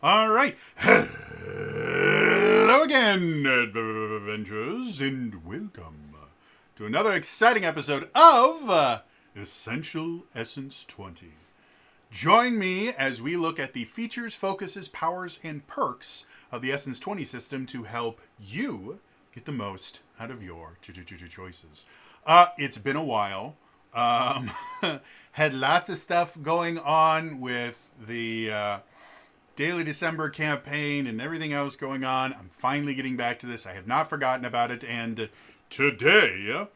All right. Hello again, adventurers, and welcome to another exciting episode of Essential Essence 20. Join me as we look at the features, focuses, powers, and perks of the Essence 20 system to help you get the most out of your choices. It's been a while. Had lots of stuff going on with the Daily December campaign and everything else going on. I'm finally getting back to this. I have not forgotten about it. And today,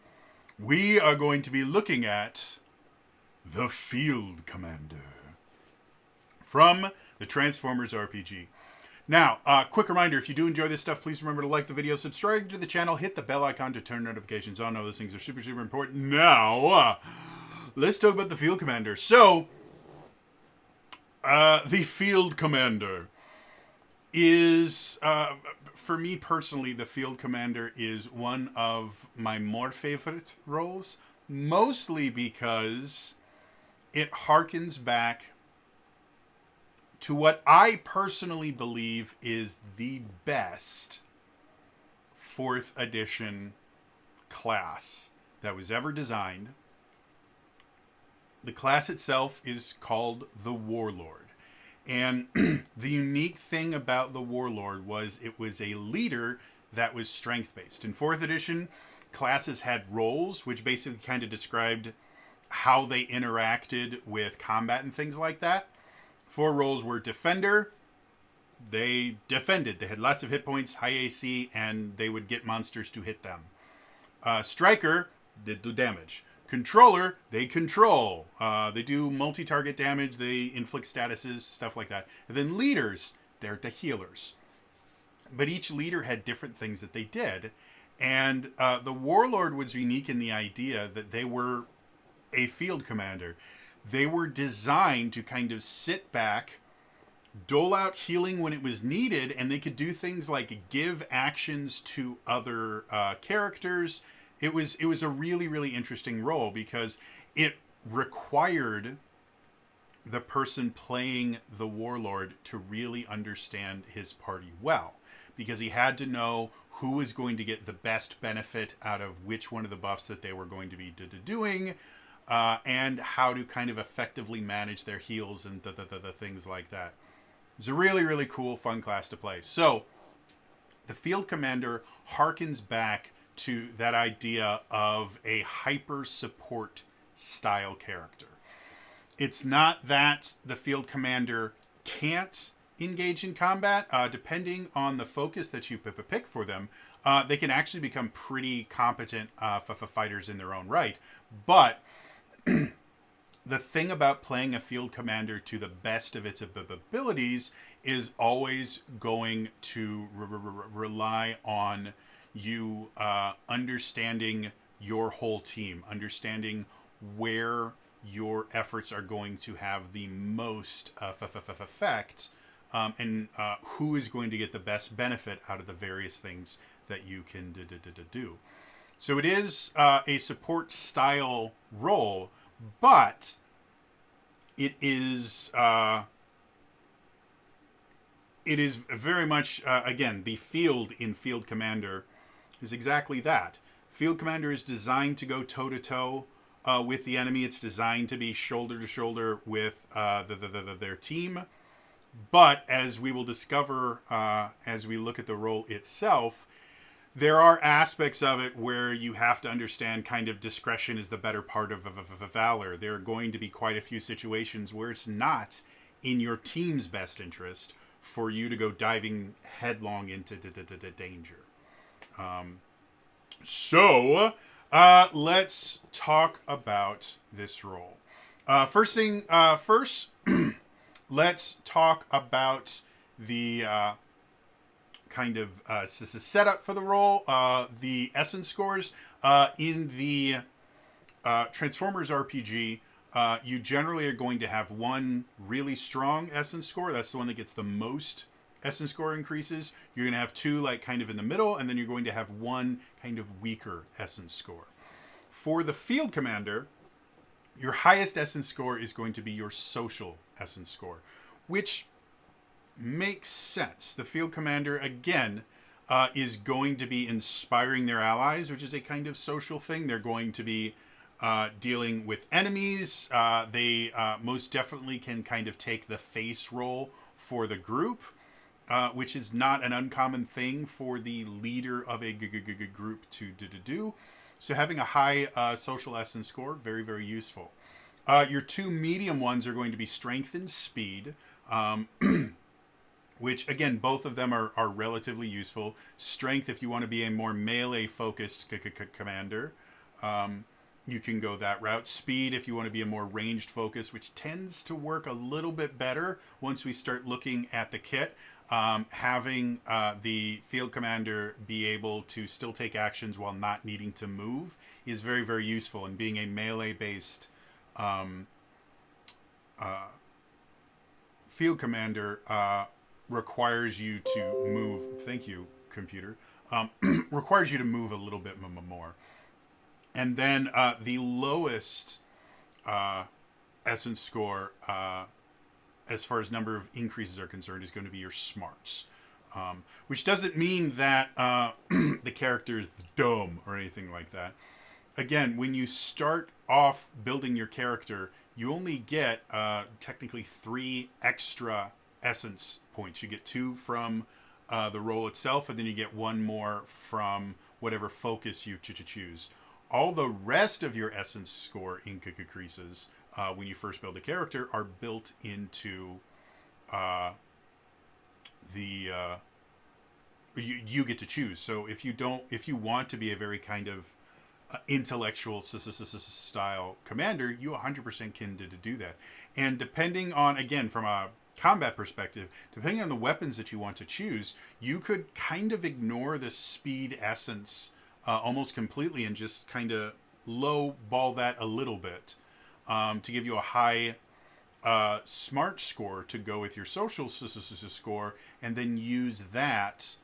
we are going to be looking at the Field Commander from the Transformers RPG. Now, quick reminder, if you do enjoy this stuff, please remember to like the video, subscribe to the channel, hit the bell icon to turn notifications on. All those things are super, super important. Now, let's talk about the Field Commander. So, the Field Commander is, for me personally, the Field Commander is one of my more favorite roles, mostly because it harkens back to what I personally believe is the best 4th edition class that was ever designed. The class itself is called the Warlord. And the unique thing about the Warlord was it was a leader that was strength-based. In 4th edition, classes had roles, which basically kind of described how they interacted with combat and things like that. 4 roles were Defender. They defended. They had lots of hit points, high AC, and they would get monsters to hit them. Striker did do damage. Controller, they control. They do multi-target damage. They inflict statuses, stuff like that. And then leaders, they're the healers. But each leader had different things that they did. And the Warlord was unique in the idea that they were a field commander. They were designed to kind of sit back, dole out healing when it was needed, and they could do things like give actions to other characters. It was a really, really interesting role because it required the person playing the Warlord to really understand his party well, because he had to know who was going to get the best benefit out of which one of the buffs that they were going to be doing, and how to kind of effectively manage their heals and the things like that. It's a really, really cool, fun class to play. So, the Field Commander harkens back to that idea of a hyper support style character. It's not that the Field Commander can't engage in combat. Depending on the focus that you pick for them, they can actually become pretty competent fighters in their own right. But the thing about playing a Field Commander to the best of its abilities is always going to rely on you understanding your whole team, understanding where your efforts are going to have the most effect, and who is going to get the best benefit out of the various things that you can do. So it is a support style role, but it is very much again, the field in Field Commander is exactly that. Field Commander is designed to go toe to toe with the enemy. It's designed to be shoulder to shoulder with their team. But as we will discover as we look at the role itself, there are aspects of it where you have to understand kind of discretion is the better part of valor. There are going to be quite a few situations where it's not in your team's best interest for you to go diving headlong into danger. So let's talk about this role. First, let's talk about the kind of setup for the role. The essence scores in the Transformers RPG. You generally are going to have one really strong essence score. That's the one that gets the most essence score increases. You're going to have 2 like kind of in the middle, and then you're going to have 1 kind of weaker essence score. For the Field Commander, your highest essence score is going to be your social essence score, which makes sense. The field commander, again, is going to be inspiring their allies, which is a kind of social thing. They're going to be dealing with enemies. They most definitely can kind of take the face role for the group, which is not an uncommon thing for the leader of a group to do. So having a high social essence score, very, very useful. Your two medium ones are going to be strength and speed, which, again, both of them are relatively useful. Strength, if you want to be a more melee-focused commander, you can go that route. Speed, if you want to be a more ranged focus, which tends to work a little bit better once we start looking at the kit. Having the field commander be able to still take actions while not needing to move is very, very useful. And being a melee-based field commander requires you to move. Thank you, computer. Requires you to move a little bit more. And then the lowest essence score, as far as number of increases are concerned, is going to be your smarts. Which doesn't mean that the character is dumb or anything like that. Again, when you start off building your character, you only get technically 3 extra essence points. You get 2 from the roll itself, and then you get 1 more from whatever focus you choose. All the rest of your essence score increases when you first build a character are built into you get to choose. So if you want to be a very kind of intellectual style commander, you 100% can do that. And depending on, again, from a combat perspective, depending on the weapons that you want to choose, you could kind of ignore the speed essence almost completely and just kind of low ball that a little bit to give you a high smart score to go with your social score, and then use that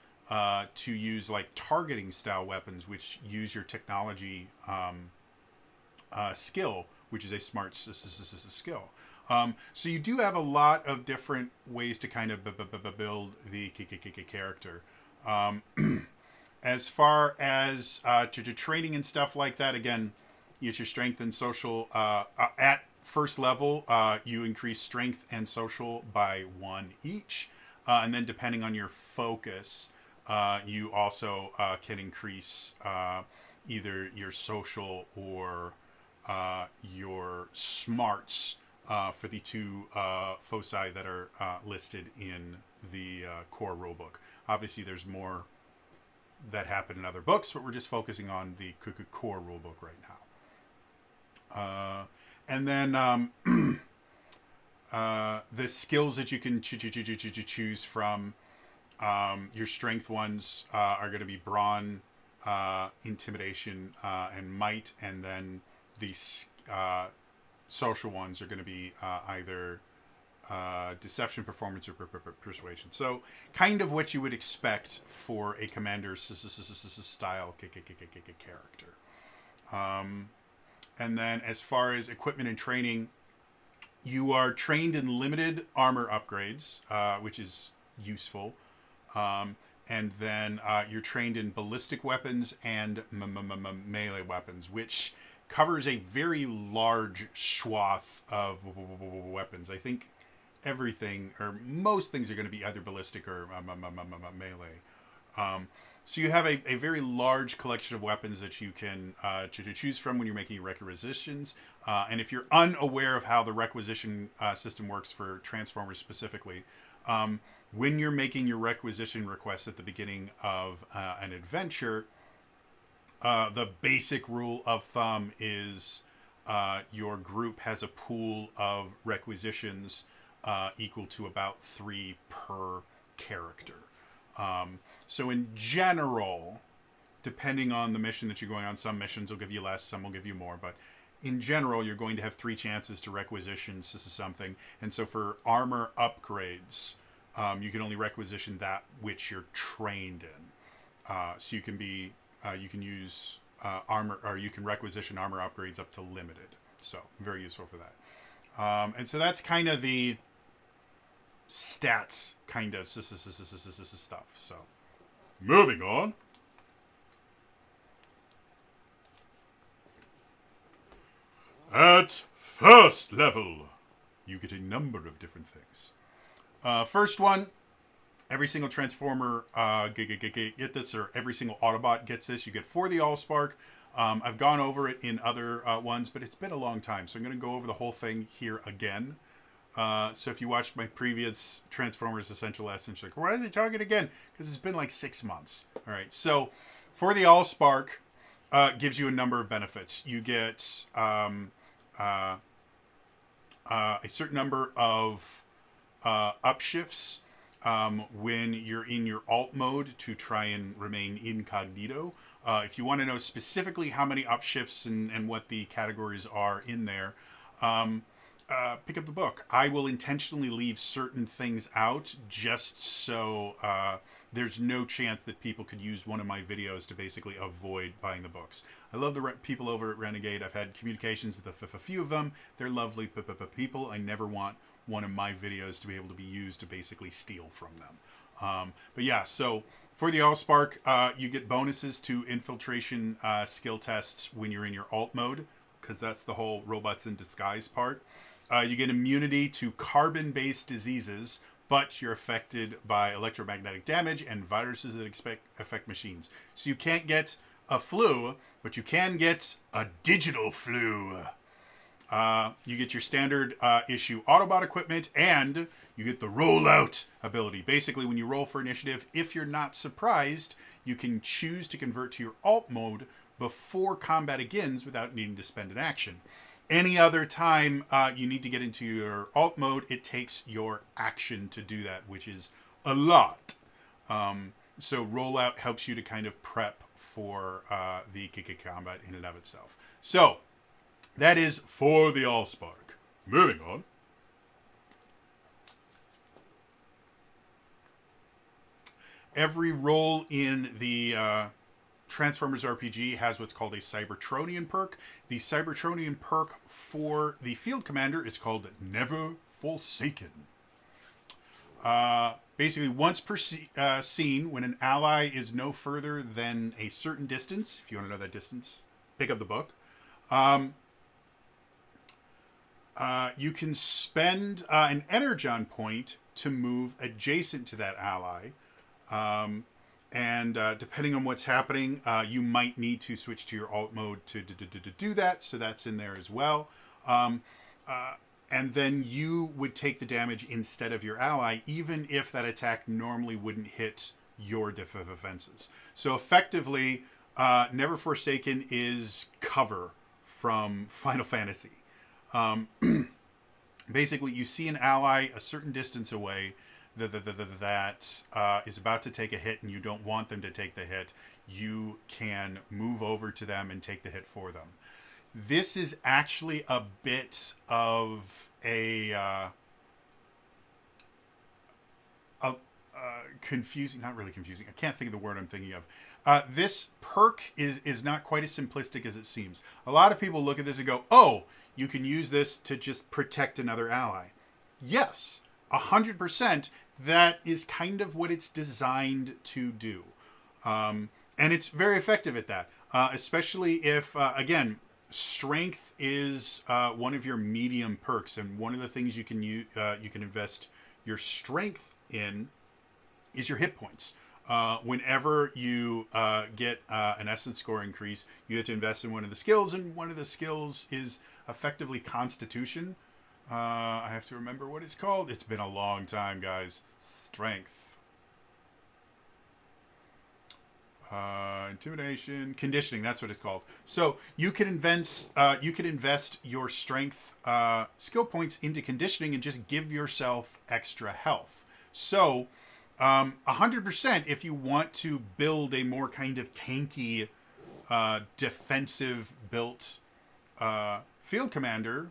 to use like targeting style weapons, which use your technology skill, which is a smart skill. So you do have a lot of different ways to kind of build the character. As far as to training and stuff like that, again, you get your strength and social. At first level, you increase strength and social by 1 each. And then depending on your focus, you also can increase either your social or your smarts for the 2 foci that are listed in the core rulebook. Obviously, there's more that happen in other books, but we're just focusing on the core rulebook right now. And then the skills that you can choose from, your strength ones are going to be brawn, intimidation, and might, and then the social ones are going to be either deception, performance, or persuasion. So kind of what you would expect for a commander style character. And then as far as equipment and training, you are trained in limited armor upgrades, which is useful. And then you're trained in ballistic weapons and melee weapons, which covers a very large swath of weapons. I think everything, or most things, are going to be either ballistic or melee. So you have a very large collection of weapons that you can choose from when you're making your requisitions. And if you're unaware of how the requisition system works for Transformers specifically, when you're making your requisition requests at the beginning of an adventure, the basic rule of thumb is your group has a pool of requisitions equal to about 3 per character. So in general, depending on the mission that you're going on, some missions will give you less, some will give you more, but in general, you're going to have 3 chances to requisition something. And so for armor upgrades, you can only requisition that which you're trained in. So you can use armor, or you can requisition armor upgrades up to limited. So very useful for that. And so that's kind of the stats kind of stuff. So, moving on. At first level, you get a number of different things. First one, every single Transformer get this, or every single Autobot gets this. You get for the Allspark. I've gone over it in other ones, but it's been a long time, so I'm going to go over the whole thing here again. So if you watched my previous Transformers Essential Essence, like, why is he talking again? Because it's been like 6 months. All right, so for the Allspark, gives you a number of benefits. You get a certain number of upshifts when you're in your alt mode to try and remain incognito. If you want to know specifically how many upshifts and what the categories are in there, pick up the book. I will intentionally leave certain things out just so there's no chance that people could use one of my videos to basically avoid buying the books. I love the people over at Renegade. I've had communications with a few of them. They're lovely people. I never want one of my videos to be able to be used to basically steal from them. But yeah, so for the Allspark, you get bonuses to infiltration skill tests when you're in your alt mode, because that's the whole robots in disguise part. You get immunity to carbon-based diseases, but you're affected by electromagnetic damage and viruses that affect machines. So you can't get a flu, but you can get a digital flu. You get your standard issue Autobot equipment, and you get the rollout ability. Basically, when you roll for initiative, if you're not surprised, you can choose to convert to your alt mode before combat begins without needing to spend an action. Any other time you need to get into your alt mode, it takes your action to do that, which is a lot. So rollout helps you to kind of prep for the combat in and of itself. So that is for the Allspark. Moving on. Every role in the Transformers RPG has what's called a Cybertronian perk. The Cybertronian perk for the Field Commander is called Never Forsaken. Basically, once per scene, when an ally is no further than a certain distance, if you want to know that distance, pick up the book. You can spend an Energon point to move adjacent to that ally. And depending on what's happening, you might need to switch to your alt mode to do that. So that's in there as well. And then you would take the damage instead of your ally, even if that attack normally wouldn't hit your defenses. So effectively, Never Forsaken is cover from Final Fantasy. Basically, you see an ally a certain distance away that is about to take a hit, and you don't want them to take the hit. You can move over to them and take the hit for them. This is actually a bit of a confusing, not really confusing. I can't think of the word I'm thinking of. This perk is not quite as simplistic as it seems. A lot of people look at this and go, oh, you can use this to just protect another ally. Yes, 100%. That is kind of what it's designed to do. And it's very effective at that. Especially if, again, strength is one of your medium perks. And one of the things you can invest your strength in is your hit points. Whenever you get an essence score increase, you have to invest in one of the skills. And one of the skills is effectively Constitution. I have to remember what it's called. It's been a long time, guys. Strength. Intimidation. Conditioning, that's what it's called. So you can invest your strength skill points into conditioning and just give yourself extra health. So 100% if you want to build a more kind of tanky defensive built field commander,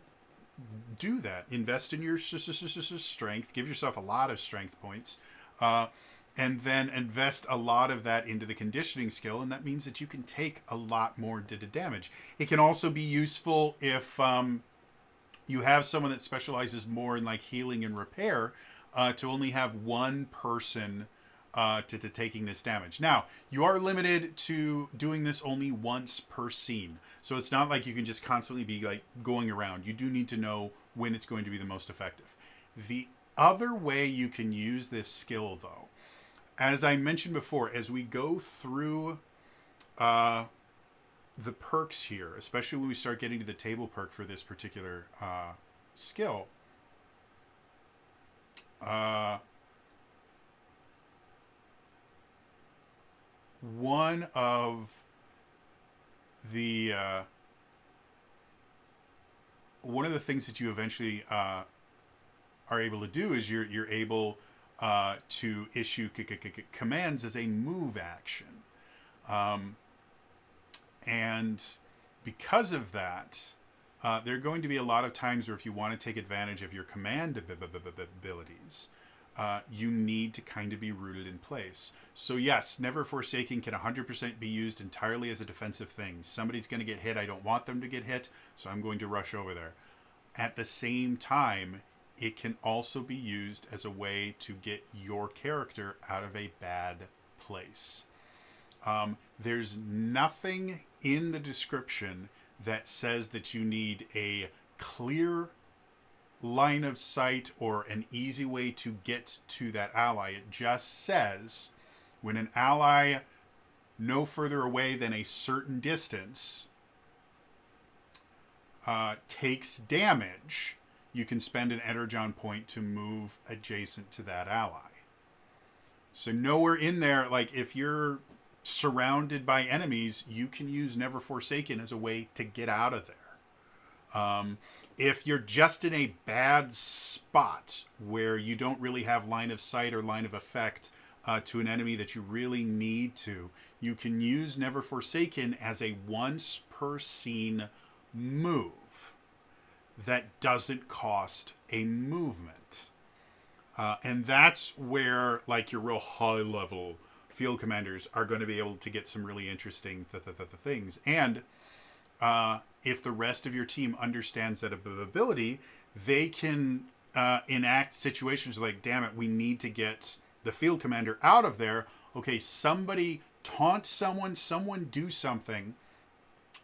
do that. Invest in your strength. Give yourself a lot of strength points. And then invest a lot of that into the conditioning skill. And that means that you can take a lot more damage. It can also be useful if you have someone that specializes more in like healing and repair. to only have one person to taking this damage. Now, you are limited to doing this only once per scene. So it's not like you can just constantly be like going around. You do need to know when it's going to be the most effective. The other way you can use this skill, though, as I mentioned before, as we go through the perks here, especially when we start getting to the table perk for this particular skill, one of the things that you eventually are able to do is you're able to issue commands as a move action, and because of that, there are going to be a lot of times where if you want to take advantage of your command abilities, you need to kind of be rooted in place. So yes, Never Forsaken can 100% be used entirely as a defensive thing. Somebody's going to get hit. I don't want them to get hit, so I'm going to rush over there. At the same time, it can also be used as a way to get your character out of a bad place. There's nothing in the description that says that you need a clear line of sight or an easy way to get to that ally. It just says when an ally no further away than a certain distance takes damage, you can spend an Energon point to move adjacent to that ally. So nowhere in there, like if you're surrounded by enemies, you can use Never Forsaken as a way to get out of there. If you're just in a bad spot where you don't really have line of sight or line of effect to an enemy that you really need to, you can use Never Forsaken as a once per scene move that doesn't cost a movement. And that's where like your real high level field commanders are going to be able to get some really interesting things. And if the rest of your team understands that ability, they can enact situations like, damn it, we need to get the field commander out of there. Okay, somebody taunt someone do something.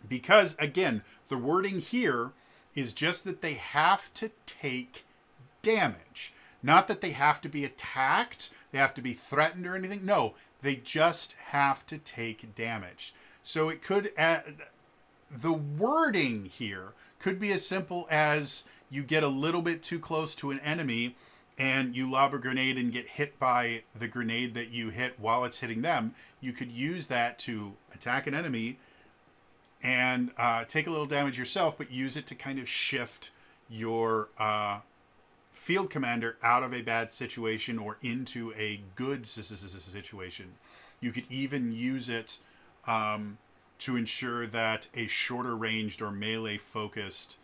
Because, again, the wording here is just that they have to take damage. Not that they have to be attacked, they have to be threatened or anything. No, they just have to take damage. So it could... the wording here could be as simple as you get a little bit too close to an enemy and you lob a grenade and get hit by the grenade that you hit while it's hitting them. You could use that to attack an enemy and take a little damage yourself, but use it to kind of shift your field commander out of a bad situation or into a good situation. You could even use it to ensure that a shorter ranged or melee focused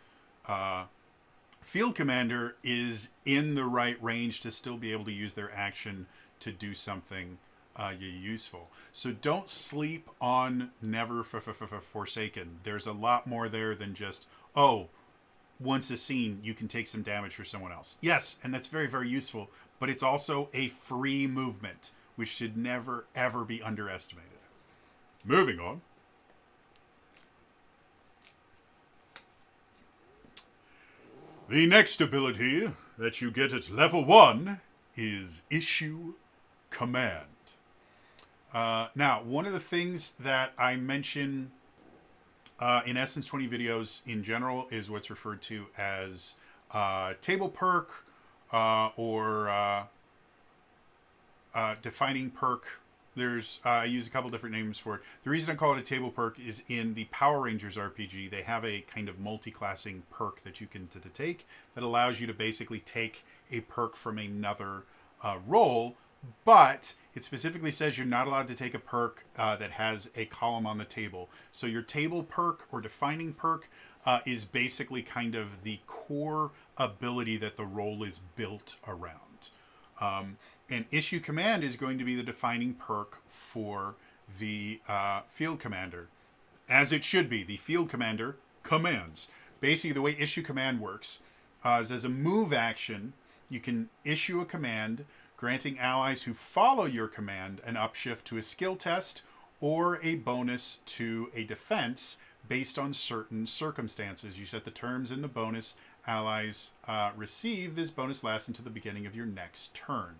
field commander is in the right range to still be able to use their action to do something useful. So don't sleep on Never Forsaken. There's a lot more there than just, once a scene, you can take some damage for someone else. Yes, and that's very, very useful, but it's also a free movement, which should never, ever be underestimated. Moving on. The next ability that you get at level 1 is Issue Command. Now, one of the things that I mention in Essence20 videos in general is what's referred to as table perk or defining perk. I use a couple different names for it. The reason I call it a table perk is in the Power Rangers RPG, they have a kind of multi-classing perk that you can take that allows you to basically take a perk from another role, but it specifically says you're not allowed to take a perk that has a column on the table. So your table perk or defining perk is basically kind of the core ability that the role is built around. And Issue Command is going to be the defining perk for the field commander. As it should be. The field commander commands. Basically, the way Issue Command works is as a move action, you can issue a command granting allies who follow your command an upshift to a skill test or a bonus to a defense based on certain circumstances. You set the terms in the bonus. Allies receive. This bonus lasts until the beginning of your next turn.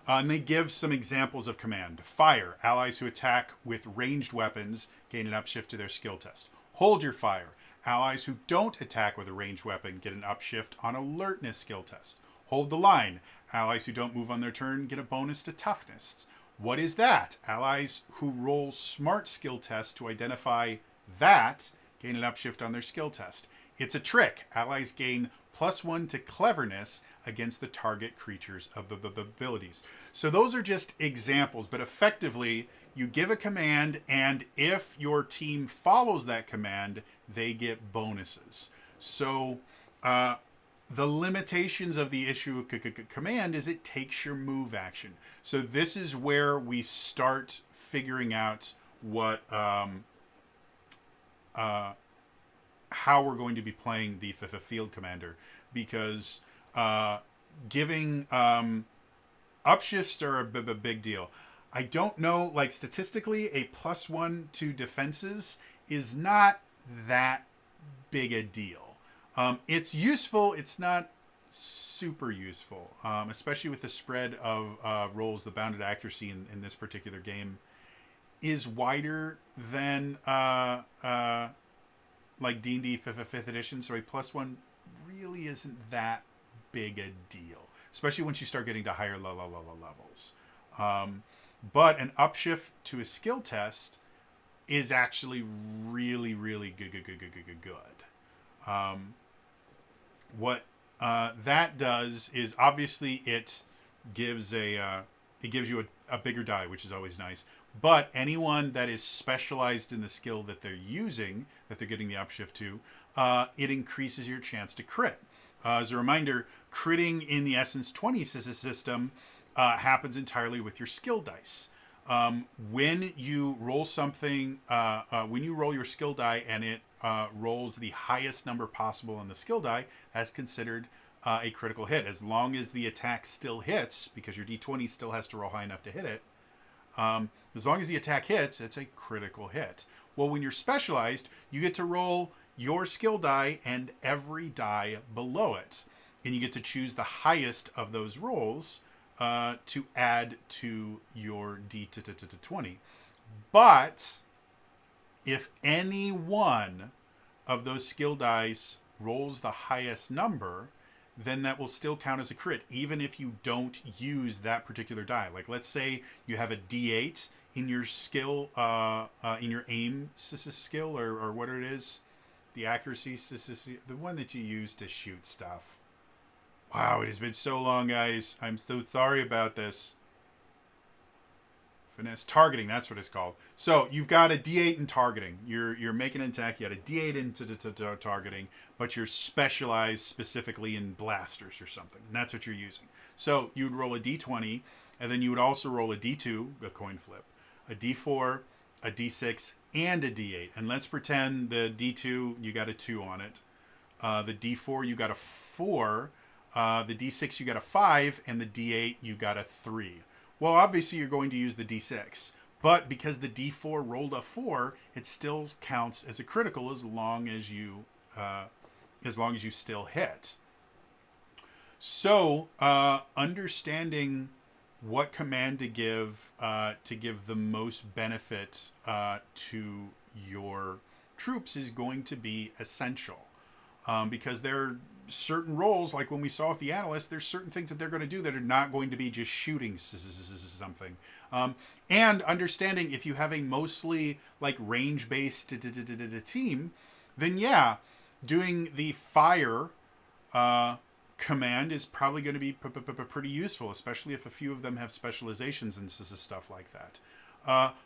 And they give some examples of command. Fire. Allies who attack with ranged weapons gain an upshift to their skill test. Hold your fire. Allies who don't attack with a ranged weapon get an upshift on alertness skill test. Hold the line. Allies who don't move on their turn get a bonus to toughness. What is that? Allies who roll smart skill tests to identify that gain an upshift on their skill test. It's a trick. Allies gain +1 to cleverness against the target creature's abilities. So those are just examples, but effectively you give a command, and if your team follows that command, they get bonuses. So the limitations of the issue command is it takes your move action. So this is where we start figuring out what how we're going to be playing the field commander, because giving upshifts are a big deal. I don't know, like statistically, a +1 to defenses is not that big a deal. It's useful. It's not super useful, especially with the spread of rolls. The bounded accuracy in this particular game is wider than like D&D 5th edition, so a +1 really isn't that big a deal, especially once you start getting to higher levels. But an upshift to a skill test is actually really good. What that does is obviously it gives you a bigger die, which is always nice. But anyone that is specialized in the skill that they're using, that they're getting the upshift to, it increases your chance to crit. As a reminder, critting in the Essence20 system happens entirely with your skill dice. When you roll something, when you roll your skill die and it rolls the highest number possible on the skill die, that's considered a critical hit. As long as the attack still hits, because your D20 still has to roll high enough to hit it, as long as the attack hits, it's a critical hit. Well, when you're specialized, you get to roll your skill die and every die below it. And you get to choose the highest of those rolls to add to your D20. But if any one of those skill dice rolls the highest number, then that will still count as a crit, even if you don't use that particular die. Like, let's say you have a D8 in your skill, in your aim skill, or what it is, the accuracy, the one that you use to shoot stuff. Wow, it has been so long, guys. I'm so sorry about this. Finesse targeting, that's what it's called. So you've got a D8 in targeting. You're making an attack. You got a D8 into targeting, but you're specialized specifically in blasters or something, and that's what you're using. So you'd roll a D20, and then you would also roll a D2, a coin flip, a D4, a D6, and a D8. And let's pretend the D2 you got a 2 on it, the D4 you got a 4, the D6 you got a 5, and the D8 you got a 3. Well, obviously you're going to use the D6, but because the D4 rolled a 4, it still counts as a critical as long as you still hit. So, understanding what command to give the most benefit to your troops is going to be essential, because there are certain roles, like when we saw with the analyst, there's certain things that they're going to do that are not going to be just shooting something. And understanding if you have a mostly like range-based team, then yeah, doing the fire command is probably going to be pretty useful, especially if a few of them have specializations and stuff like that.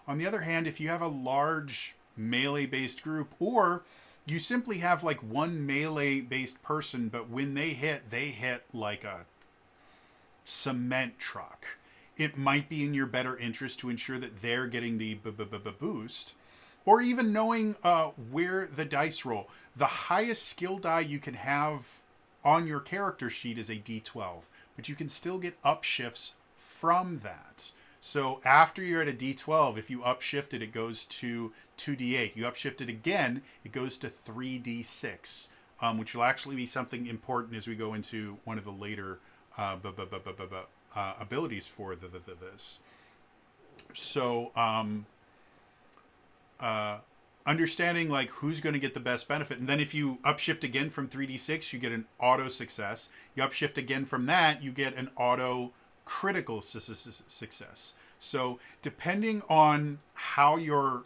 On the other hand, if you have a large melee-based group, or you simply have like one melee-based person, but when they hit like a cement truck, it might be in your better interest to ensure that they're getting the boost, or even knowing where the dice roll. The highest skill die you can have on your character sheet is a D12, but you can still get upshifts from that. So after you're at a D12, if you upshift it, it goes to 2D8. You upshift it again, it goes to 3D6, which will actually be something important as we go into one of the later abilities for this. So understanding like who's going to get the best benefit, and then if you upshift again from 3D6, you get an auto success. You upshift again from that, you get an auto critical success. So depending on how your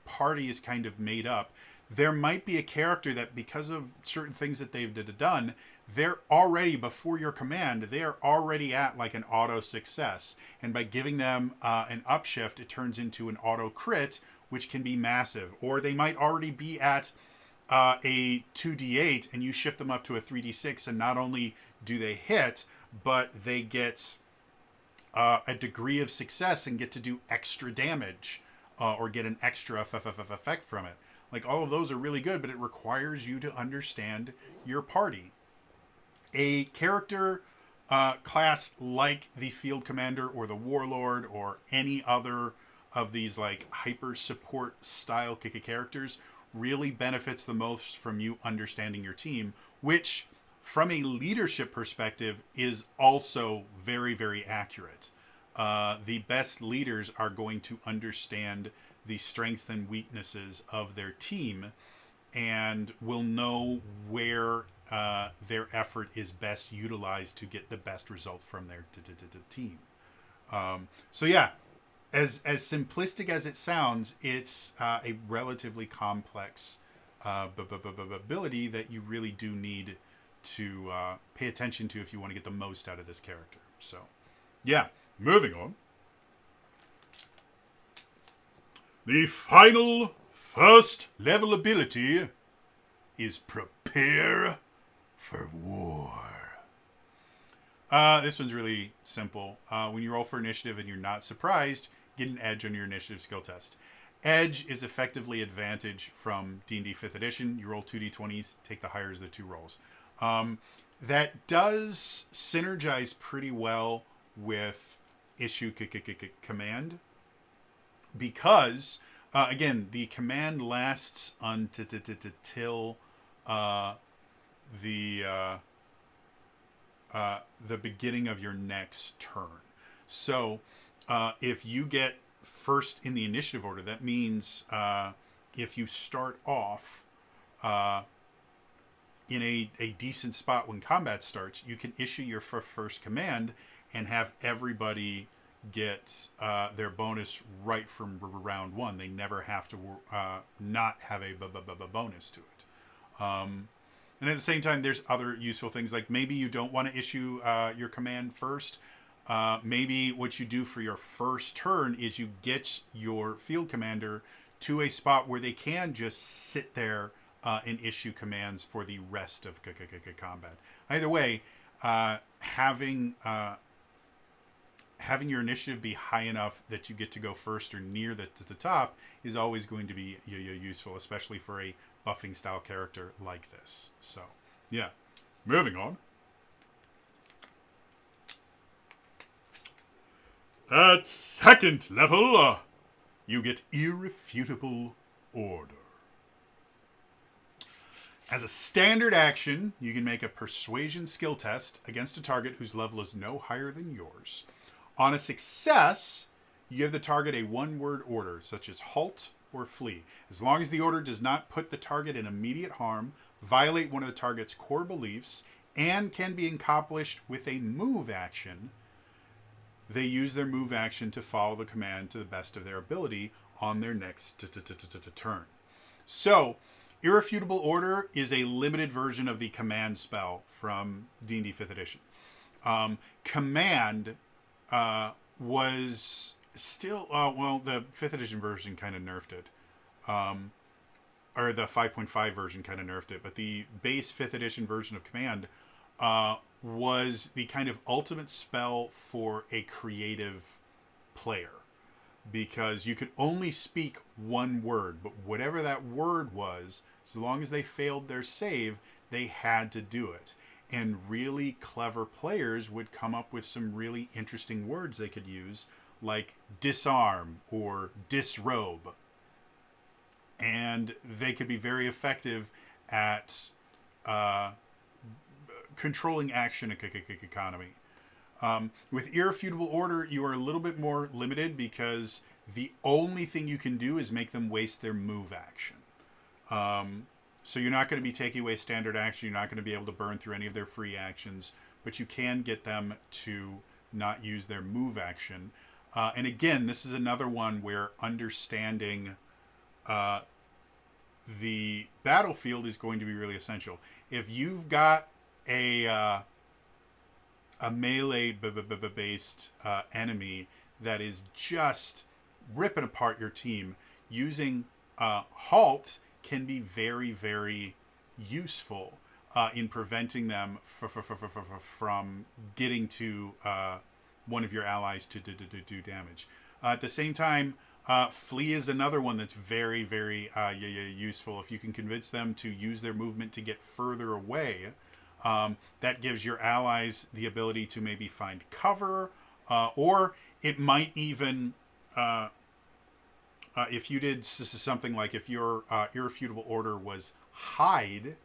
party is kind of made up, there might be a character that, because of certain things that they've done, they're already, before your command, they are already at like an auto success. And by giving them an upshift, it turns into an auto crit, which can be massive. Or they might already be at a 2d8 and you shift them up to a 3d6, and not only do they hit, but they get a degree of success and get to do extra damage or get an extra effect from it. Like, all of those are really good, but it requires you to understand your party. A character class like the Field Commander or the Warlord or any other of these like hyper support style characters really benefits the most from you understanding your team, which from a leadership perspective is also very, very accurate. The best leaders are going to understand the strengths and weaknesses of their team and will know where their effort is best utilized to get the best results from their team. So yeah, as simplistic as it sounds, it's a relatively complex ability that you really do need to pay attention to if you want to get the most out of this character. So yeah, moving on. The final first level ability is Prepare for War. This one's really simple. When you roll for initiative and you're not surprised, get an edge on your initiative skill test. Edge is effectively advantage from D&D 5th edition. You roll 2d20s, take the higher of the two rolls. That does synergize pretty well with issue command, because again, the command lasts until the beginning of your next turn. So if you get first in the initiative order, that means if you start off in a decent spot when combat starts, you can issue your first command and have everybody get their bonus right from round one. They never have to not have a bonus to it. And at the same time, there's other useful things, like maybe you don't want to issue your command first. Maybe what you do for your first turn is you get your field commander to a spot where they can just sit there and issue commands for the rest of combat. Either way, having your initiative be high enough that you get to go first or near the top is always going to be useful, especially for a buffing style character like this. So, yeah. Moving on. At second level, you get Irrefutable Order. As a standard action, you can make a persuasion skill test against a target whose level is no higher than yours. On a success, you give the target a one-word order, such as halt or flee. As long as the order does not put the target in immediate harm, violate one of the target's core beliefs, and can be accomplished with a move action, they use their move action to follow the command to the best of their ability on their next turn. So, Irrefutable Order is a limited version of the command spell from D&D 5th edition. Command was still, the 5th edition version kind of nerfed it. Or the 5.5 version kind of nerfed it. But the base 5th edition version of Command was the kind of ultimate spell for a creative player. Because you could only speak one word, but whatever that word was, as long as they failed their save, they had to do it. And really clever players would come up with some really interesting words they could use, like disarm or disrobe. And they could be very effective at controlling action economy. With Irrefutable Order, you are a little bit more limited because the only thing you can do is make them waste their move action. So you're not going to be taking away standard action. You're not going to be able to burn through any of their free actions, but you can get them to not use their move action. And again, this is another one where understanding the battlefield is going to be really essential. If you've got a melee based enemy that is just ripping apart your team, using halt can be very, very useful in preventing them from getting to one of your allies to do damage. At the same time, flee is another one that's very, very useful. If you can convince them to use their movement to get further away, that gives your allies the ability to maybe find cover, or it might even... if you did something like if your Irrefutable Order was hide,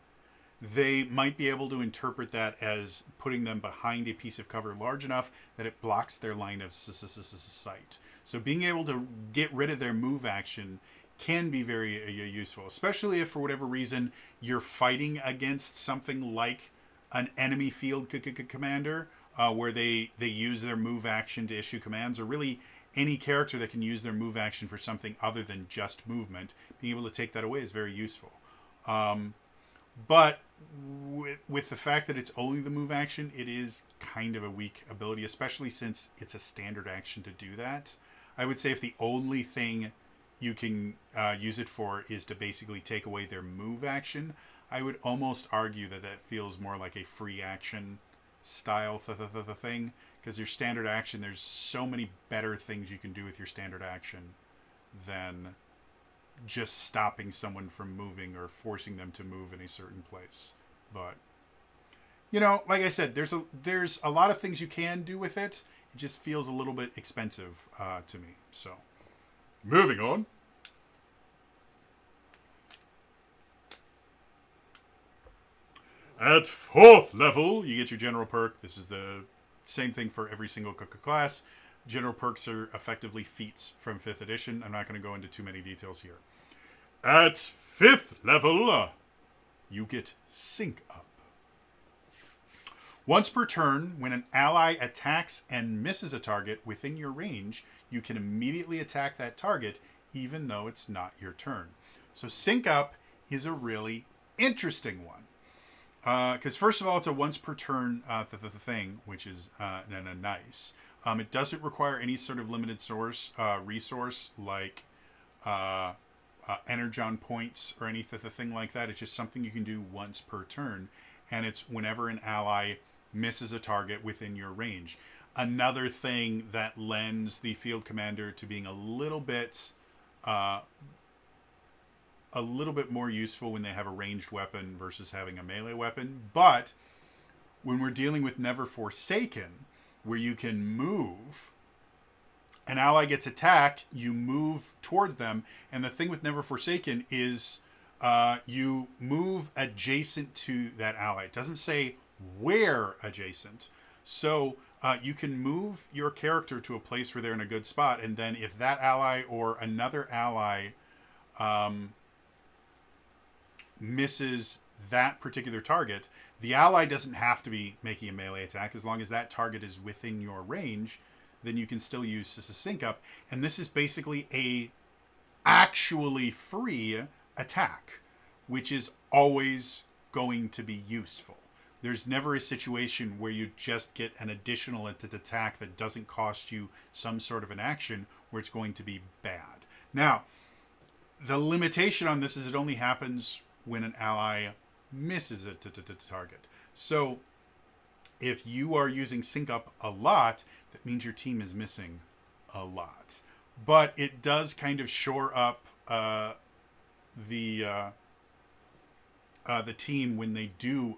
they might be able to interpret that as putting them behind a piece of cover large enough that it blocks their line of sight. So being able to get rid of their move action can be very useful, especially if for whatever reason you're fighting against something like an enemy field commander, where they use their move action to issue commands, or really any character that can use their move action for something other than just movement. Being able to take that away is very useful. But with the fact that it's only the move action, it is kind of a weak ability, especially since it's a standard action to do that. I would say if the only thing you can use it for is to basically take away their move action, I would almost argue that that feels more like a free action style thing. Because your standard action, there's so many better things you can do with your standard action than just stopping someone from moving or forcing them to move in a certain place. But, you know, like I said, there's a lot of things you can do with it. It just feels a little bit expensive to me. So, moving on. At 4th level, you get your general perk. This is the same thing for every single class. General perks are effectively feats from 5th edition. I'm not going to go into too many details here. At 5th level, you get Sync Up. Once per turn, when an ally attacks and misses a target within your range, you can immediately attack that target, even though it's not your turn. So Sync Up is a really interesting one. Because first of all, it's a once per turn thing, which is nice. It doesn't require any sort of limited resource like energon points or anything like that. It's just something you can do once per turn, and it's whenever an ally misses a target within your range. Another thing that lends the field commander to being a little bit more useful when they have a ranged weapon versus having a melee weapon. But when we're dealing with Never Forsaken, where you can move, an ally gets attacked, you move towards them, and the thing with Never Forsaken is you move adjacent to that ally. It doesn't say where adjacent. So you can move your character to a place where they're in a good spot, and then if that ally or another ally misses that particular target, the ally doesn't have to be making a melee attack. As long as that target is within your range, then you can still use Sync Up. And this is basically a actually free attack, which is always going to be useful. There's never a situation where you just get an additional attack that doesn't cost you some sort of an action where it's going to be bad. Now, the limitation on this is it only happens when an ally misses a target. So if you are using Sync Up a lot, that means your team is missing a lot. But it does kind of shore up the team when they do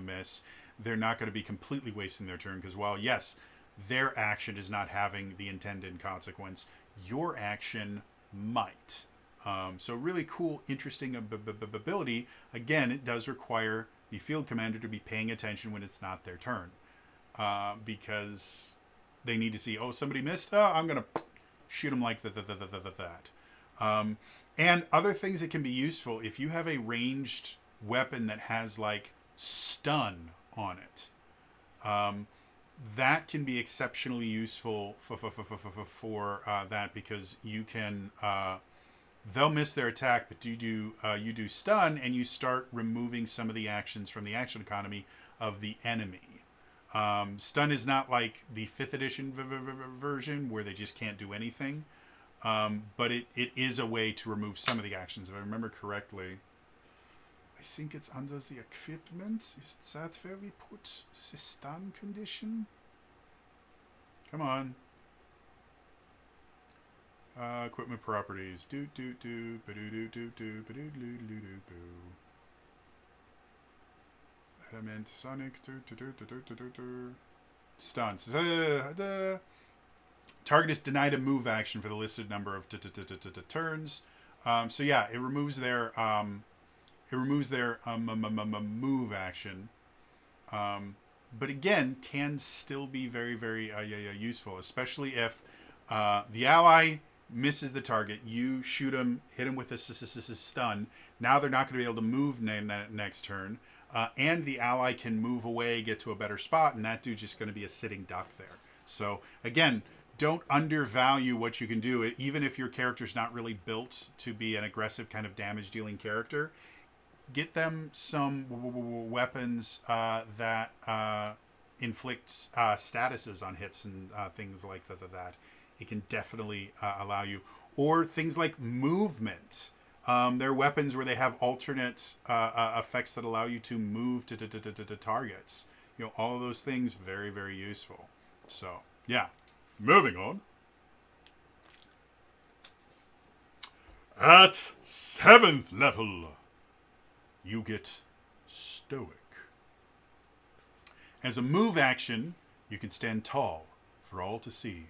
miss. they're not going to be completely wasting their turn, because while, yes, their action is not having the intended consequence, your action might. So really cool, interesting ability. Again, it does require the field commander to be paying attention when it's not their turn, because they need to see, oh, somebody missed. Oh, I'm going to shoot them like that. And other things that can be useful, if you have a ranged weapon that has like stun on it, that can be exceptionally useful for that, because you can they'll miss their attack, but you do stun, and you start removing some of the actions from the action economy of the enemy. Stun is not like the 5th edition version where they just can't do anything, but it is a way to remove some of the actions. If I remember correctly, I think it's under the equipment. Is that where we put the stun condition? Come on. Equipment properties. Element Sonic. Stuns. Target is denied a move action for the listed number of turns. So yeah, it removes their move action. But again, can still be very, very useful, especially if the ally misses the target. You shoot him, hit him with a stun. Now they're not going to be able to move next turn. And the ally can move away, get to a better spot, and that dude's just going to be a sitting duck there. So again, don't undervalue what you can do. Even if your character's not really built to be an aggressive kind of damage-dealing character, get them some weapons that inflict statuses on hits and things like that. It can definitely allow you. Or things like movement. There are weapons where they have alternate effects that allow you to move to targets. You know, all of those things, very, very useful. So, yeah. Moving on. At 7th level, you get Stoic. As a move action, you can stand tall for all to see.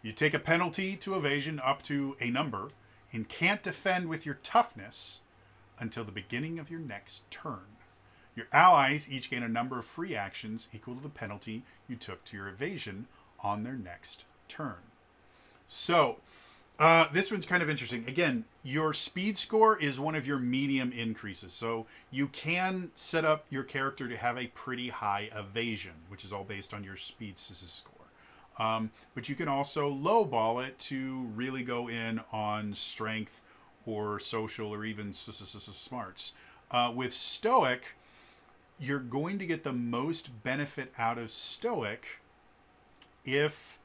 You take a penalty to evasion up to a number and can't defend with your toughness until the beginning of your next turn. Your allies each gain a number of free actions equal to the penalty you took to your evasion on their next turn. So, this one's kind of interesting. Again, your speed score is one of your medium increases. So you can set up your character to have a pretty high evasion, which is all based on your speed score. But you can also lowball it to really go in on strength or social or even smarts. With Stoic, you're going to get the most benefit out of Stoic if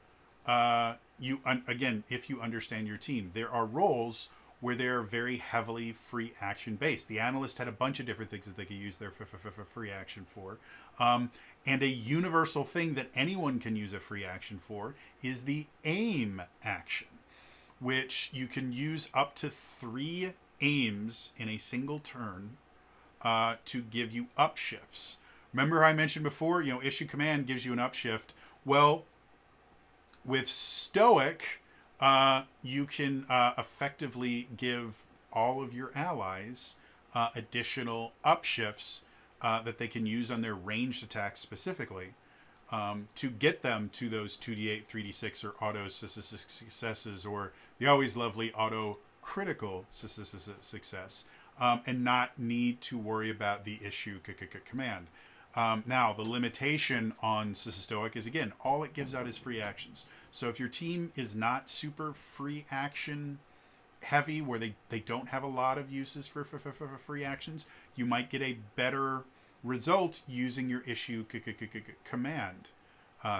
if you understand your team. There are roles where they're very heavily free action based. The analyst had a bunch of different things that they could use their free action for. And a universal thing that anyone can use a free action for is the aim action, which you can use up to 3 aims in a single turn to give you upshifts. Remember I mentioned before, issue command gives you an upshift. Well, with Stoic, you can effectively give all of your allies additional upshifts that they can use on their ranged attacks specifically to get them to those 2d8, 3d6, or auto successes, or the always lovely auto critical success, and not need to worry about the issue command. Now, the limitation on Stoic is, again, all it gives out is free actions. So if your team is not super free action heavy, where they don't have a lot of uses for free actions, you might get a better result using your issue command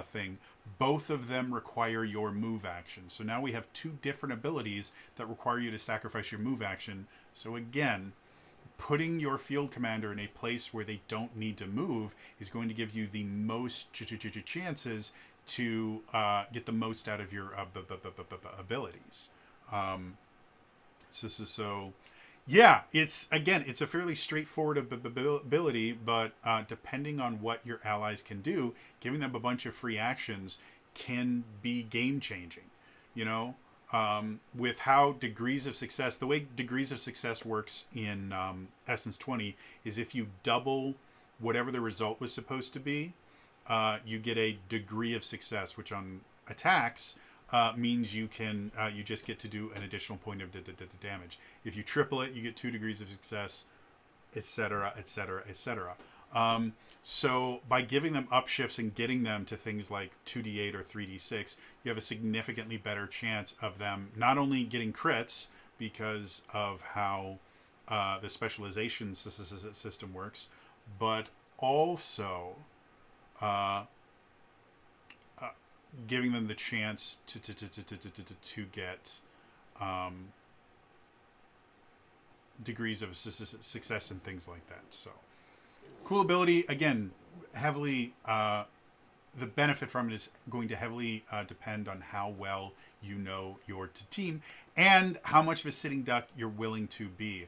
thing. Both of them require your move action. So now we have 2 different abilities that require you to sacrifice your move action. So again, putting your field commander in a place where they don't need to move is going to give you the most chances to get the most out of your abilities. So Yeah, it's a fairly straightforward ability, but depending on what your allies can do, giving them a bunch of free actions can be game changing. You know, with how degrees of success, the way degrees of success works in Essence 20 is if you double whatever the result was supposed to be, you get a degree of success, which on attacks means you just get to do an additional point of damage. If you triple it, you get 2 degrees of success, etc., etc., etc. So by giving them upshifts and getting them to things like 2d8 or 3d6, you have a significantly better chance of them not only getting crits because of how the specialization system works, but also giving them the chance to get degrees of success and things like that. So cool ability. Again, heavily the benefit from it is going to heavily depend on how well you know your team and how much of a sitting duck you're willing to be.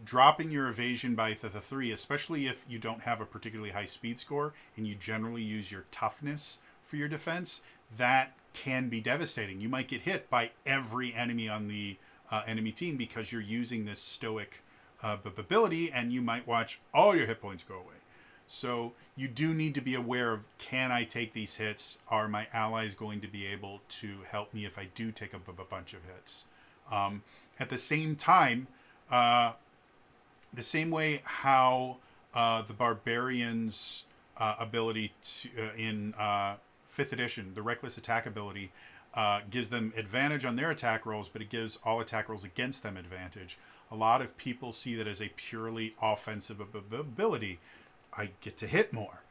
Dropping your evasion by 3, especially if you don't have a particularly high speed score and you generally use your toughness for your defense, that can be devastating. You might get hit by every enemy on the enemy team because you're using this stoic ability, and you might watch all your hit points go away. So you do need to be aware of, can I take these hits? Are my allies going to be able to help me if I do take a bunch of hits? At the same time, the same way how the barbarians' ability to, in 5th edition, the reckless attack ability, gives them advantage on their attack rolls, but it gives all attack rolls against them advantage. A lot of people see that as a purely offensive ability. I get to hit more.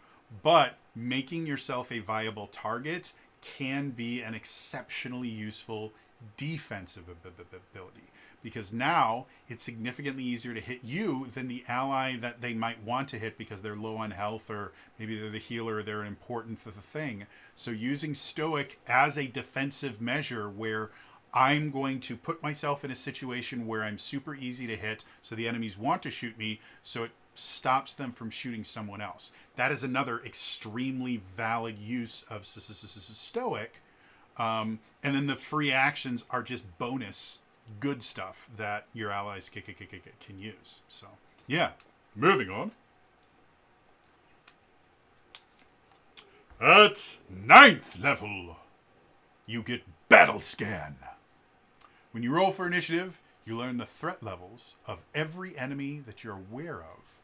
But making yourself a viable target can be an exceptionally useful defensive ability, because now it's significantly easier to hit you than the ally that they might want to hit because they're low on health, or maybe they're the healer, or they're an important thing. So using Stoic as a defensive measure, where I'm going to put myself in a situation where I'm super easy to hit, so the enemies want to shoot me, so it stops them from shooting someone else. That is another extremely valid use of Stoic. And then the free actions are just bonus good stuff that your allies can use. So, yeah. Moving on. At 9th level, you get Battle Scan. When you roll for initiative, you learn the threat levels of every enemy that you're aware of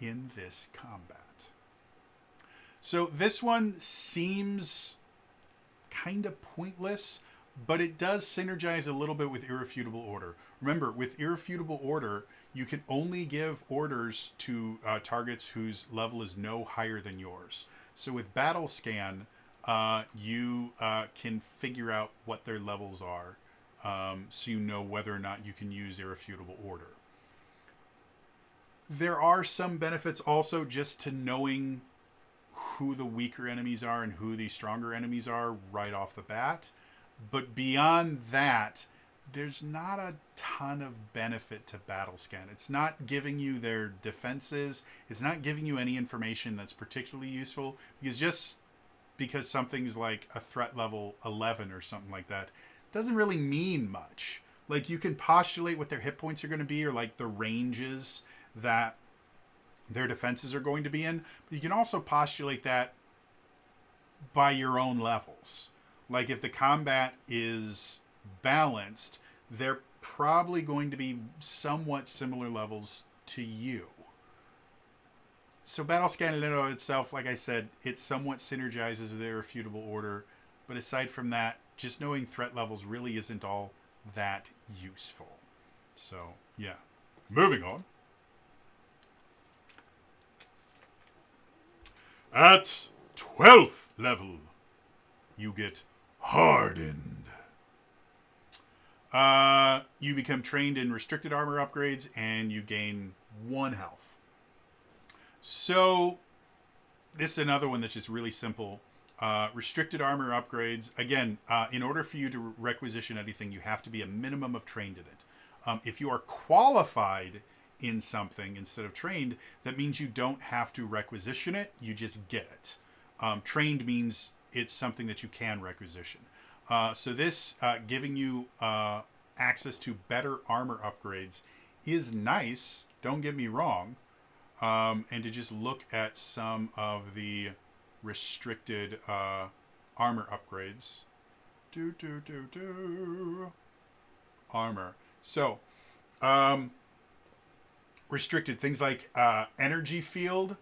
in this combat. So this one seems kind of pointless, but it does synergize a little bit with Irrefutable Order. Remember, with Irrefutable Order, you can only give orders to targets whose level is no higher than yours. So with Battle Scan, you can figure out what their levels are, so you know whether or not you can use Irrefutable Order. There are some benefits also just to knowing who the weaker enemies are and who the stronger enemies are right off the bat. But beyond that, there's not a ton of benefit to Battle Scan. It's not giving you their defenses. It's not giving you any information that's particularly useful, because something's like a threat level 11 or something like that doesn't really mean much. Like, you can postulate what their hit points are going to be, or like the ranges that their defenses are going to be in. But you can also postulate that by your own levels. Like, if the combat is balanced, they're probably going to be somewhat similar levels to you. So Battle Scan in and of itself, like I said, it somewhat synergizes with Irrefutable Order. But aside from that, just knowing threat levels really isn't all that useful. So, yeah. Moving on. At 12th level, you get Hardened. You become trained in restricted armor upgrades, and you gain 1 health. So, this is another one that's just really simple. Restricted armor upgrades. Again, in order for you to requisition anything, you have to be a minimum of trained in it. If you are qualified in something instead of trained, that means you don't have to requisition it, you just get it. Trained means it's something that you can requisition. So this giving you access to better armor upgrades is nice, don't get me wrong. And to just look at some of the restricted armor upgrades. Armor. So, restricted things like energy field.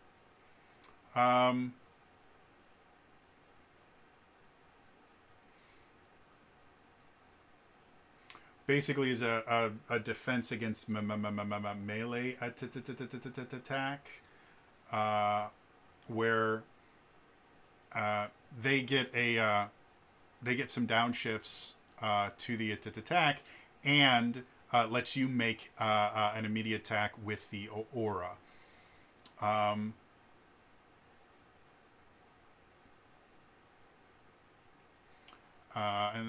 Basically is a defense against melee attack, where they get some downshifts to the attack, and lets you make an immediate attack with the aura. And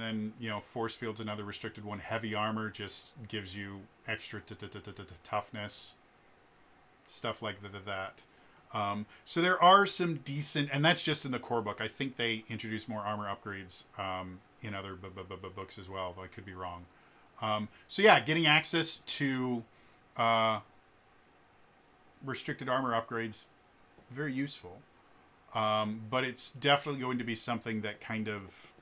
then, force field's another restricted one. Heavy armor just gives you extra toughness. Stuff like that. So there are some decent, and that's just in the core book. I think they introduce more armor upgrades in other books as well, though I could be wrong. So yeah, getting access to restricted armor upgrades, very useful. But it's definitely going to be something that kind of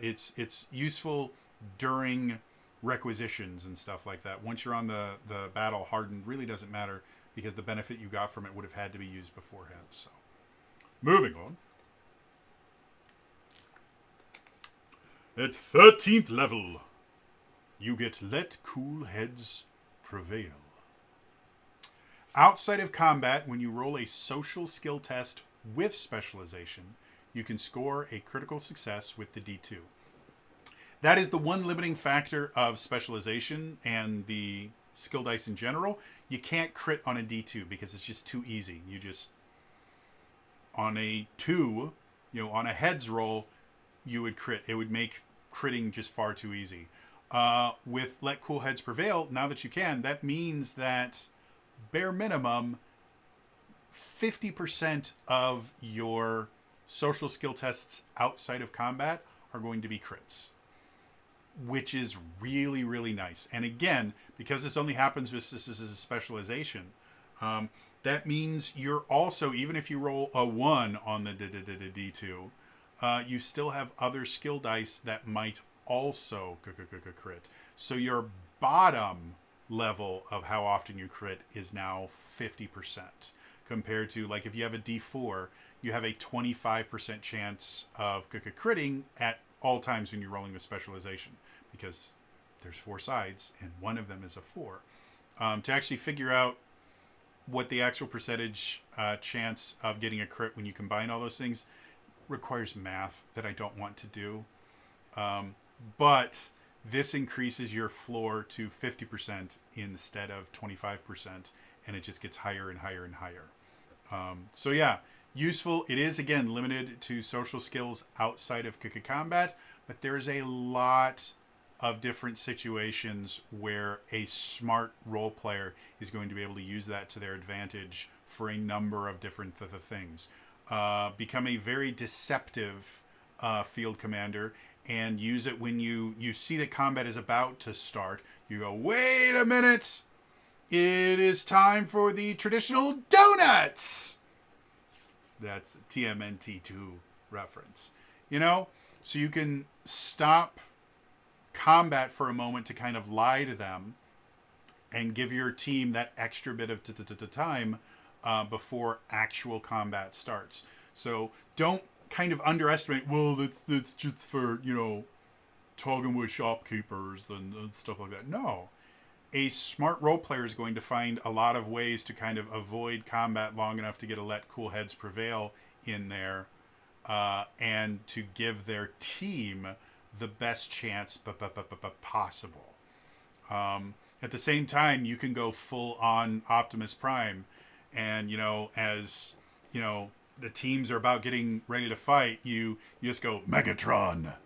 it's useful during requisitions and stuff like that. Once you're on the battle, Hardened really doesn't matter because the benefit you got from it would have had to be used beforehand. So, moving on. At 13th level, you get Let Cool Heads Prevail. Outside of combat, when you roll a social skill test with specialization, you can score a critical success with the D2. That is the one limiting factor of specialization and the skill dice in general. You can't crit on a D2 because it's just too easy. You just, on a 2, on a heads roll, you would crit. It would make critting just far too easy. With Let Cool Heads Prevail, now that you can, that means that bare minimum 50% of your social skill tests outside of combat are going to be crits, which is really, really nice. And again, because this only happens with this is a specialization, that means you're also, even if you roll a 1 on the D2, you still have other skill dice that might also crit. So your bottom level of how often you crit is now 50%, compared to, like, if you have a D4, you have a 25% chance of critting at all times when you're rolling with specialization, because there's 4 sides and one of them is a 4. To actually figure out what the actual percentage chance of getting a crit when you combine all those things requires math that I don't want to do. But this increases your floor to 50% instead of 25%, and it just gets higher and higher and higher. So yeah, useful. It is, again, limited to social skills outside of combat, but there's a lot of different situations where a smart role player is going to be able to use that to their advantage for a number of different things. Become a very deceptive field commander and use it when you see that combat is about to start. You go, wait a minute! It is time for the traditional donuts! That's a TMNT2 reference. So you can stop combat for a moment to kind of lie to them and give your team that extra bit of time before actual combat starts. So don't kind of underestimate, well, that's just for, talking with shopkeepers and stuff like that. No. A smart role player is going to find a lot of ways to kind of avoid combat long enough to get a Let Cool Heads Prevail in there, and to give their team the best chance possible. At the same time, you can go full on Optimus Prime, and as the teams are about getting ready to fight, you just go, Megatron,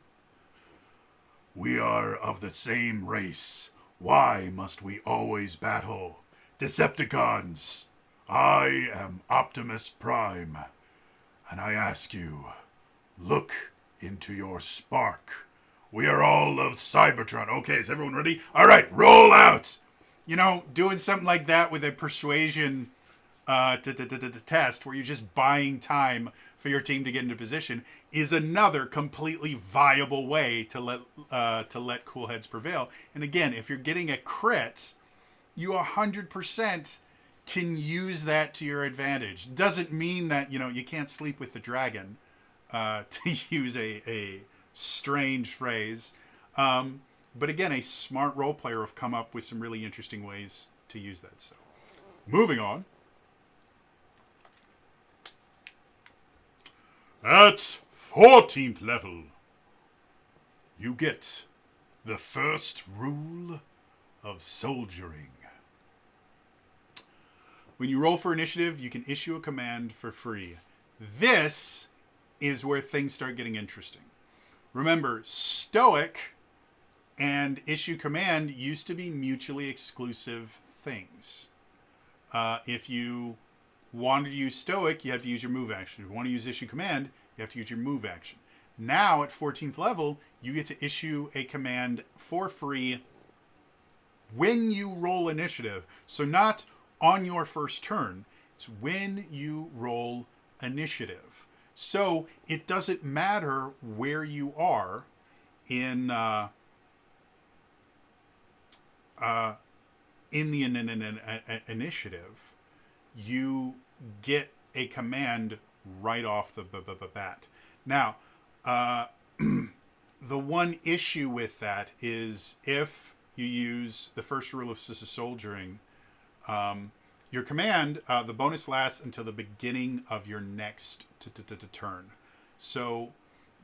we are of the same race. Why must we always battle? Decepticons! I am Optimus Prime, and I ask you, look into your spark. We are all of Cybertron. Okay, is everyone ready? All right, roll out! You know, doing something like that with a persuasion test where you're just buying time for your team to get into position is another completely viable way to let cool heads prevail. And again, if you're getting a crit, you 100% can use that to your advantage. Doesn't mean that, you know, you can't sleep with the dragon, to use a strange phrase. But again, a smart role player have come up with some really interesting ways to use that. So, moving on. At 14th level, you get the first rule of soldiering. When you roll for initiative, you can issue a command for free. This is where things start getting interesting. Remember, Stoic and issue command used to be mutually exclusive things. If you want to use Stoic, you have to use your move action. If you want to use issue command, you have to use your move action. Now, at 14th level, you get to issue a command for free when you roll initiative. So not on your first turn. It's when you roll initiative. So it doesn't matter where you are in the initiative. You get a command right off the bat. Now, the one issue with that is if you use the first rule of soldiering, your command, the bonus lasts until the beginning of your next turn. So,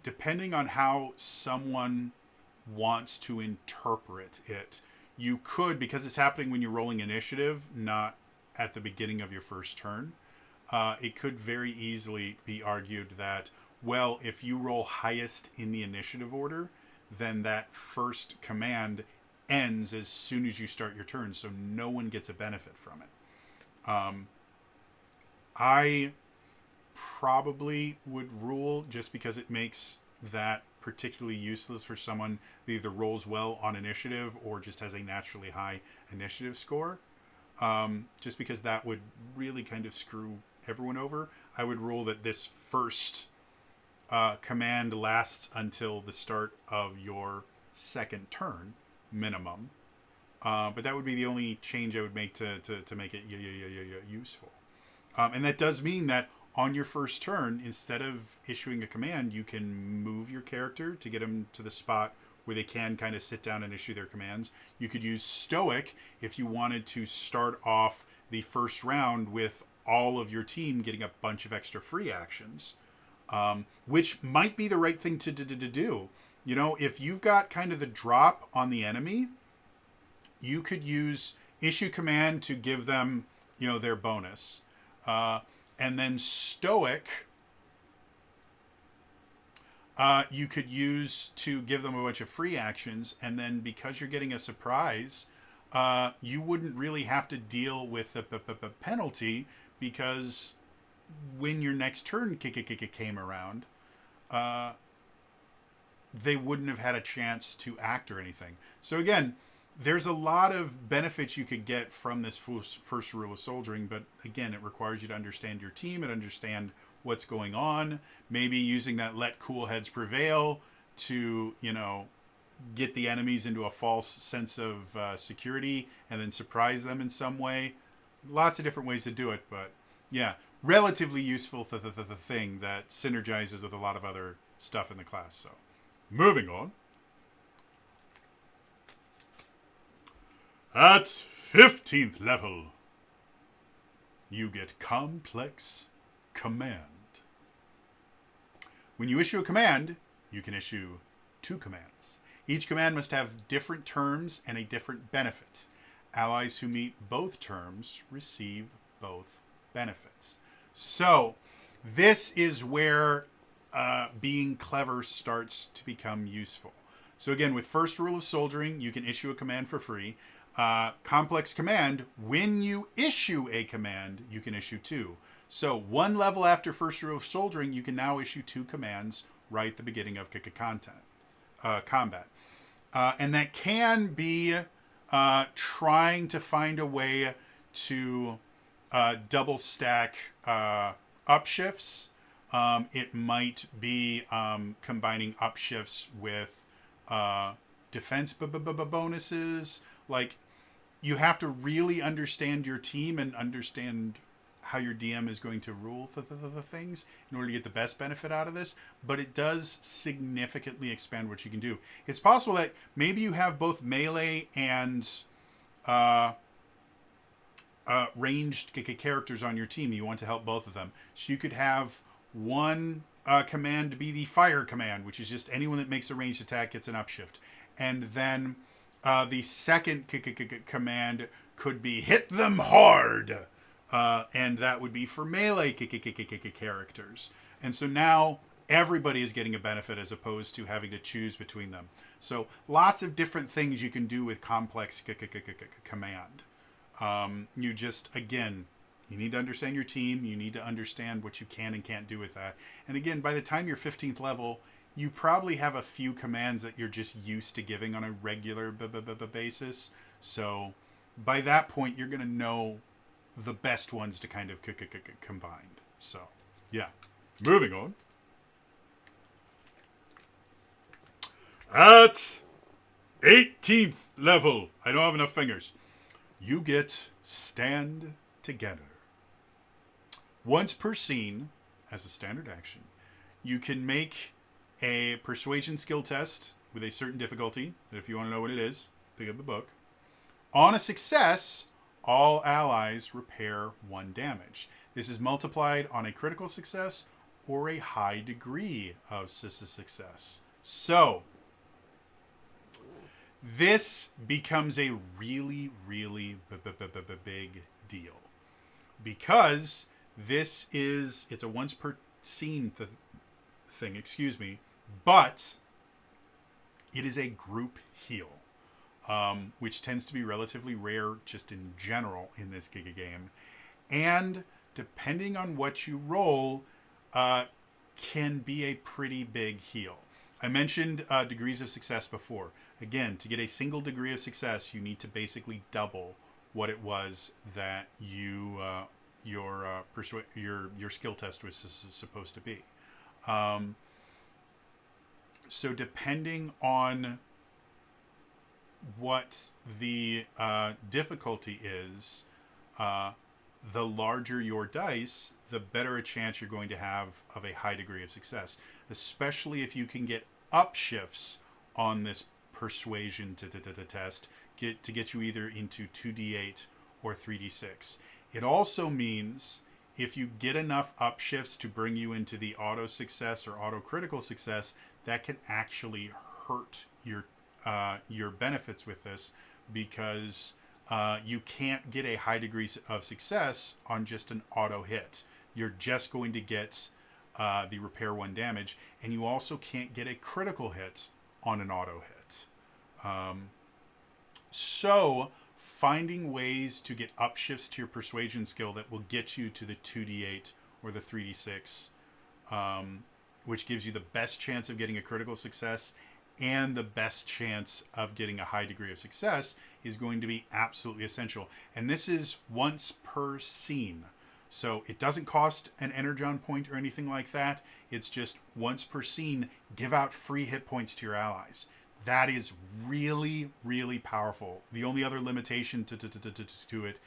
depending on how someone wants to interpret it, you could, because it's happening when you're rolling initiative, not at the beginning of your first turn, it could very easily be argued that, well, if you roll highest in the initiative order, then that first command ends as soon as you start your turn, so no one gets a benefit from it. I probably would rule, just because it makes that particularly useless for someone that either rolls well on initiative or just has a naturally high initiative score, just because that would really kind of screw everyone over. I would rule that this first command lasts until the start of your second turn, minimum. But that would be the only change I would make to make it useful. And that does mean that on your first turn, instead of issuing a command, you can move your character to get them to the spot where they can kind of sit down and issue their commands. You could use Stoic if you wanted to start off the first round with all of your team getting a bunch of extra free actions, which might be the right thing to do. You know, if you've got kind of the drop on the enemy, you could use issue command to give them, you know, their bonus. And then Stoic, you could use to give them a bunch of free actions. And then because you're getting a surprise, you wouldn't really have to deal with the penalty, because when your next turn came around, they wouldn't have had a chance to act or anything. So again, there's a lot of benefits you could get from this first rule of soldiering, but again, it requires you to understand your team and understand what's going on. Maybe using that let cool heads prevail to, you know, get the enemies into a false sense of security and then surprise them in some way. Lots of different ways to do it, but yeah, relatively useful thing that synergizes with a lot of other stuff in the class. So, moving on. At 15th level, you get complex command. When you issue a command, you can issue 2 commands. Each command must have different terms and a different benefit. Allies who meet both terms receive both benefits. So, this is where being clever starts to become useful. So again, with first rule of soldiering, you can issue a command for free. Complex command, when you issue a command, you can issue 2. So 1 level after first rule of soldiering, you can now issue 2 commands right at the beginning of combat. And that can be trying to find a way to double stack upshifts. It might be combining upshifts with defense bonuses. Like, you have to really understand your team and understand how your DM is going to rule the things in order to get the best benefit out of this. But it does significantly expand what you can do. It's possible that maybe you have both melee and ranged characters on your team. You want to help both of them. So you could have one command to be the fire command, which is just anyone that makes a ranged attack gets an upshift. And then the second command could be hit them hard. And that would be for melee characters. And so now everybody is getting a benefit as opposed to having to choose between them. So lots of different things you can do with complex command. You just, again, you need to understand your team. You need to understand what you can and can't do with that. And again, by the time you're 15th level, you probably have a few commands that you're just used to giving on a regular basis. So by that point, you're going to know the best ones to kind of combine. So, yeah. Moving on. At 18th level, I don't have enough fingers. You get Stand Together. Once per scene, as a standard action, you can make a persuasion skill test with a certain difficulty. If you want to know what it is, pick up the book. On a success, all allies repair 1 damage. This is multiplied on a critical success or a high degree of success. So, this becomes a really, really big deal. Because it's a once per scene thing, but it is a group heal. Which tends to be relatively rare just in general in this Giga game. And depending on what you roll, can be a pretty big heal. I mentioned degrees of success before. Again, to get a single degree of success, you need to basically double what it was that your skill test was supposed to be. So depending on what the difficulty is, the larger your dice, the better a chance you're going to have of a high degree of success, especially if you can get upshifts on this persuasion test to get you either into 2d8 or 3d6. It also means if you get enough upshifts to bring you into the auto success or auto critical success, that can actually hurt your benefits with this, because you can't get a high degree of success on just an auto hit. You're just going to get the repair 1 damage, and you also can't get a critical hit on an auto hit. So finding ways to get upshifts to your persuasion skill that will get you to the 2d8 or the 3d6, which gives you the best chance of getting a critical success and the best chance of getting a high degree of success, is going to be absolutely essential. And this is once per scene. So it doesn't cost an energon point or anything like that. It's just once per scene, give out free hit points to your allies. That is really, really powerful. The only other limitation to it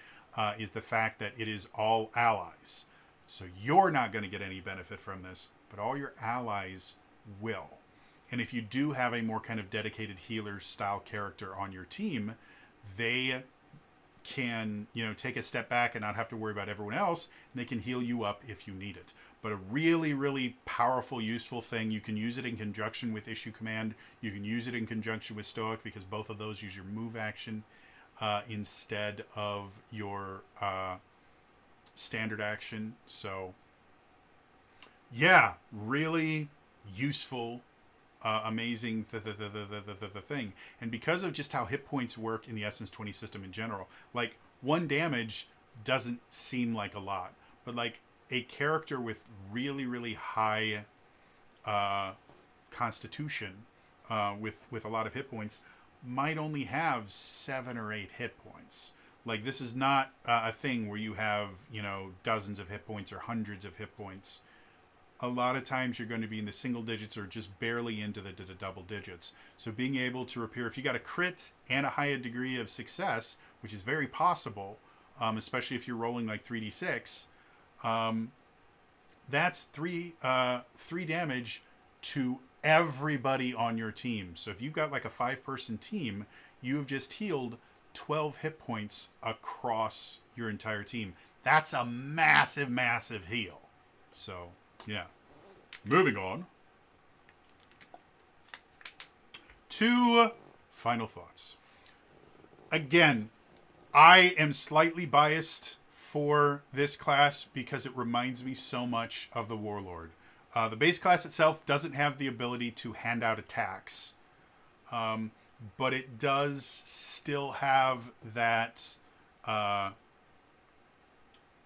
is the fact that it is all allies. So you're not going to get any benefit from this, but all your allies will. And if you do have a more kind of dedicated healer style character on your team, they can, take a step back and not have to worry about everyone else, and they can heal you up if you need it. But a really, really powerful, useful thing. You can use it in conjunction with Issue Command. You can use it in conjunction with Stoic, because both of those use your move action instead of your standard action. So, yeah, really useful amazing the thing. And because of just how hit points work in the Essence20 system in general, like 1 damage doesn't seem like a lot, but like a character with really high constitution, with a lot of hit points, might only have 7 or 8 hit points. Like, this is not a thing where you have, dozens of hit points or hundreds of hit points. A lot of times you're going to be in the single digits or just barely into the double digits. So being able to repair, if you got a crit and a higher degree of success, which is very possible, especially if you're rolling like 3d6, that's three damage to everybody on your team. So if you've got like a 5-person team, you've just healed 12 hit points across your entire team. That's a massive heal. So, yeah. Moving on to final thoughts. Again, I am slightly biased for this class because it reminds me so much of the Warlord. The base class itself doesn't have the ability to hand out attacks, but it does still have that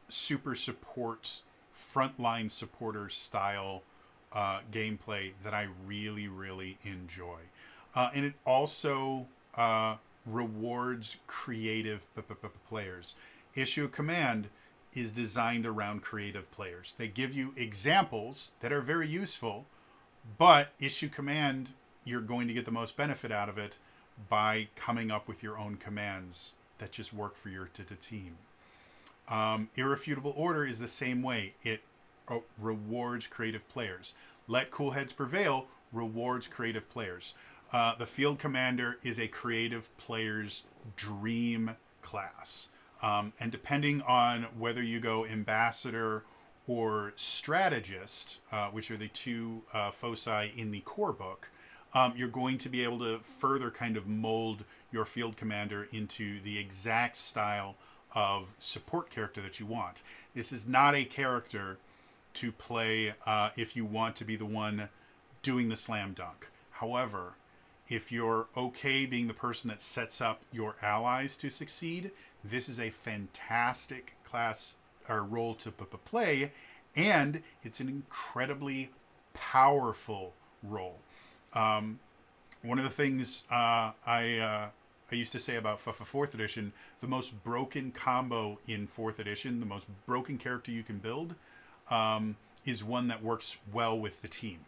super support, frontline supporter style gameplay that I really enjoy. And it also rewards creative players. Issue of Command is designed around creative players. They give you examples that are very useful, but Issue Command, you're going to get the most benefit out of it by coming up with your own commands that just work for your team. Irrefutable Order is the same way. It rewards creative players. Let Cool Heads Prevail rewards creative players. The Field Commander is a creative player's dream class. And depending on whether you go Ambassador or Strategist, which are the 2 foci in the core book, you're going to be able to further kind of mold your Field Commander into the exact style of support character that you want. This is not a character to play if you want to be the one doing the slam dunk. However, if you're okay being the person that sets up your allies to succeed, this is a fantastic class or role to play, and it's an incredibly powerful role. One of the things I used to say about 4th edition, the most broken combo in 4th edition, the most broken character you can build, is one that works well with the team.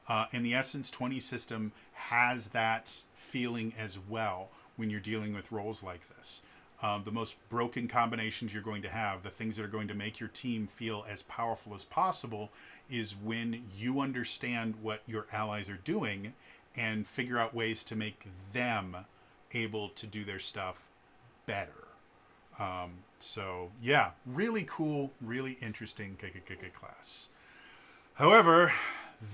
And the Essence20 system has that feeling as well when you're dealing with roles like this. The most broken combinations you're going to have, the things that are going to make your team feel as powerful as possible, is when you understand what your allies are doing and figure out ways to make them able to do their stuff better. So, yeah, really cool, really interesting class. However,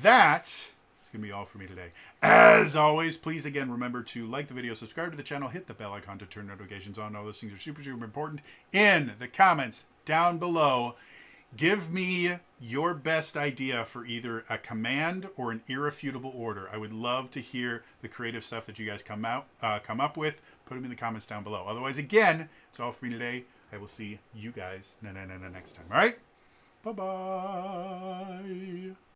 that is going to be all for me today. As always, please again remember to like the video, subscribe to the channel, hit the bell icon to turn notifications on. All those things are super important. In the comments down below, give me your best idea for either a command or an irrefutable order. I would love to hear the creative stuff that you guys come up with. Put them in the comments down below. Otherwise, again, it's all for me today. I will see you guys next time. All right? Bye-bye.